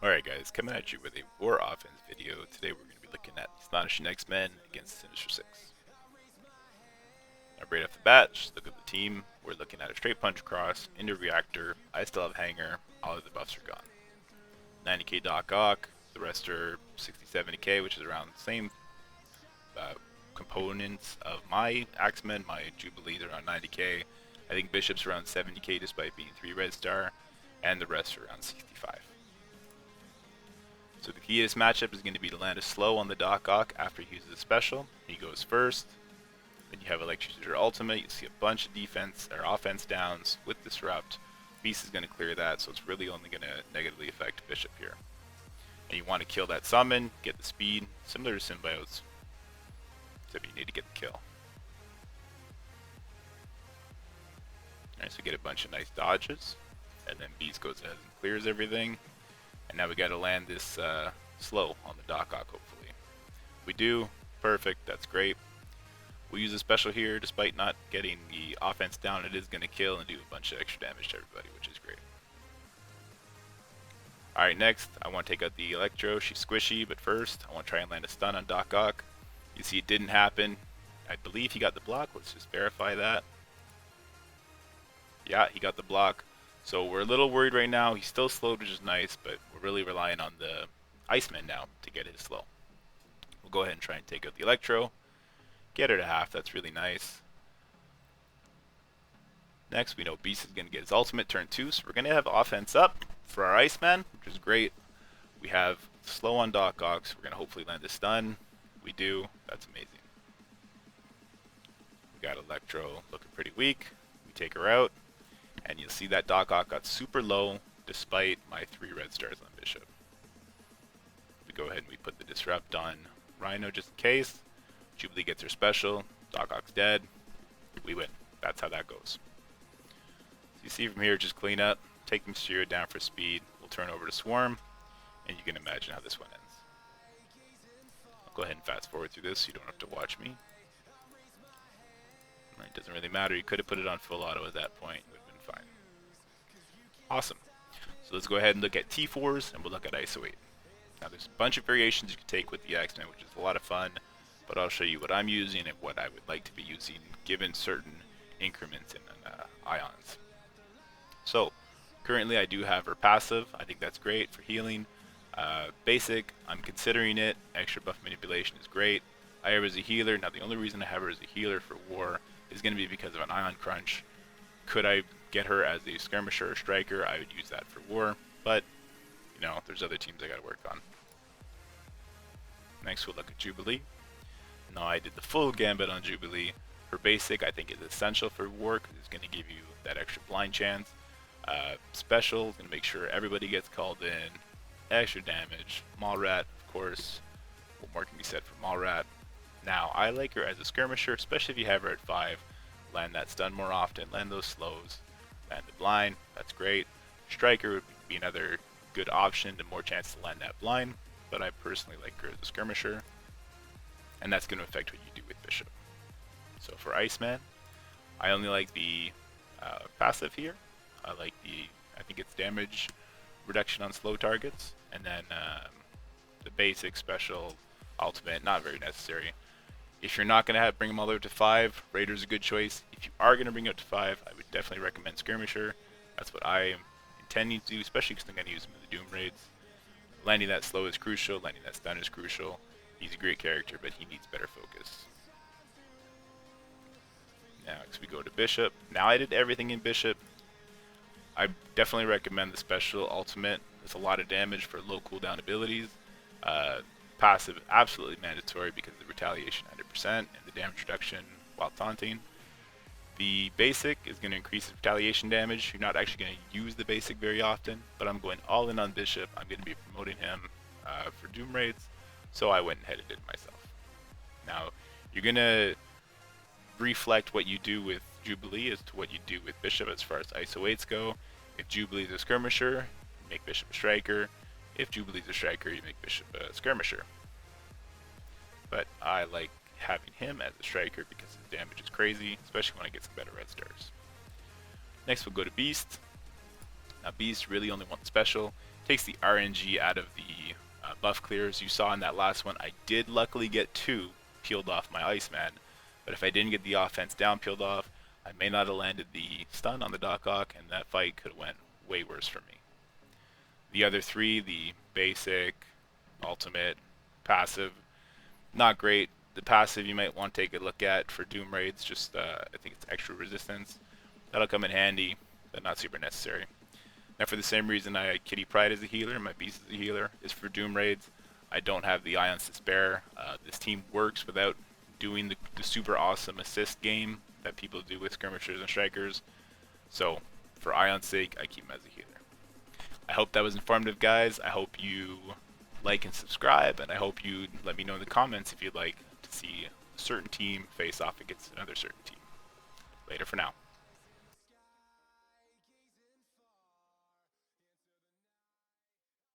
Alright guys, coming at you with a war offense video. Today we're going to be looking at the astonishing X-Men against Sinister Six. Now right off the bat, just look at the team. We're looking at a straight punch cross, into reactor, I still have hanger, all of the buffs are gone. 90k Doc Ock, the rest are 60-70k, which is around the same uh, components of my Axmen. My Jubilees are around 90k. I think Bishop's around 70k despite being 3 red star, and the rest are around 65. So the key to this matchup is going to be to land a slow on the Doc Ock after he uses a special. He goes first. Then you have Electrocutor Ultimate. You see a bunch of defense or offense downs with Disrupt. Beast is going to clear that, so it's really only going to negatively affect Bishop here. And you want to kill that summon, get the speed, similar to Symbiotes, except you need to get the kill. Alright, so get a bunch of nice dodges, and then Beast goes ahead and clears everything. And now we got to land this slow on the Doc Ock, hopefully. We do. Perfect. That's great. We use a special here. Despite not getting the offense down, it is going to kill and do a bunch of extra damage to everybody, which is great. Alright, next, I want to take out the Electro. She's squishy, but first, I want to try and land a stun on Doc Ock. You see it didn't happen. I believe he got the block. Let's just verify that. Yeah, he got the block. So we're a little worried right now. He's still slowed, which is nice, but we're really relying on the Iceman now to get his slow. We'll go ahead and try and take out the Electro. Get her to half. That's really nice. Next, we know Beast is going to get his ultimate turn 2, so we're going to have offense up for our Iceman, which is great. We have slow on Doc Ock, so we're going to hopefully land a stun. We do. That's amazing. We got Electro looking pretty weak. We take her out. And you'll see that Doc Ock got super low despite my 3 red stars on Bishop. We go ahead and we put the Disrupt on Rhino just in case. Jubilee gets her special. Doc Ock's dead. We win. That's how that goes. So you see from here, just clean up. Take the Mysterio down for speed. We'll turn over to Swarm. And you can imagine how this one ends. I'll go ahead and fast forward through this so you don't have to watch me. Right, doesn't really matter. You could have put it on full auto at that point. Fine. Awesome. So let's go ahead and look at T4s and we'll look at ISO 8. Now there's a bunch of variations you can take with the Axmen, which is a lot of fun, but I'll show you what I'm using and what I would like to be using given certain increments in ions. So currently I do have her passive. I think that's great for healing. Basic, I'm considering it. Extra buff manipulation is great. I have her as a healer. Now the only reason I have her as a healer for war is going to be because of an ion crunch. Could I get her as a skirmisher or striker? I would use that for war, but you know, there's other teams I gotta work on. Next we'll look at Jubilee. Now I did the full gambit on Jubilee. Her basic I think is essential for war because it's going to give you that extra blind chance. Special is going to make sure everybody gets called in. Extra damage. Mallrat, of course. What more can be said for Mallrat? Now I like her as a skirmisher, especially if you have her at 5. Land that stun more often, land those slows, land the blind, that's great. Striker would be another good option, to more chance to land that blind, but I personally like her as a skirmisher, and that's going to affect what you do with Bishop. So for Iceman, I only like the passive here. I think it's damage reduction on slow targets, and then the basic special ultimate, not very necessary. If you're not going to bring them all the way up to 5, Raider's a good choice. If you are going to bring it up to 5, I would definitely recommend Skirmisher. That's what I am intending to do, especially because I'm going to use him in the Doom raids. Landing that slow is crucial, landing that stun is crucial. He's a great character, but he needs better focus. Now, as we go to Bishop. Now I did everything in Bishop. I definitely recommend the special ultimate. It's a lot of damage for low cooldown abilities. Passive absolutely mandatory because of the retaliation 100% and the damage reduction while taunting. The basic is going to increase the retaliation damage. You're not actually going to use the basic very often, but I'm going all in on Bishop. I'm going to be promoting him for Doom raids, so I went ahead and did it myself. Now you're going to reflect what you do with Jubilee as to what you do with Bishop as far as ISO 8s go. If Jubilee is a skirmisher, make Bishop a striker. If Jubilee's a striker, you make Bishop a skirmisher. But I like having him as a striker because his damage is crazy, especially when I get some better red stars. Next we'll go to Beast. Now Beast really only one special, takes the RNG out of the buff clears. You saw in that last one, I did luckily get 2 peeled off my Iceman, but if I didn't get the offense down peeled off, I may not have landed the stun on the Doc Ock, and that fight could have went way worse for me. The other 3, the basic, ultimate, passive, not great. The passive you might want to take a look at for Doom raids, just I think it's extra resistance. That'll come in handy, but not super necessary. Now for the same reason I had Kitty Pryde as a healer and my Beast as a healer is for Doom raids. I don't have the Ions to spare. This team works without doing the super awesome assist game that people do with skirmishers and strikers. So for Ion's sake, I keep him as a healer. I hope that was informative, guys. I hope you like and subscribe, and I hope you let me know in the comments if you'd like to see a certain team face off against another certain team. Later for now.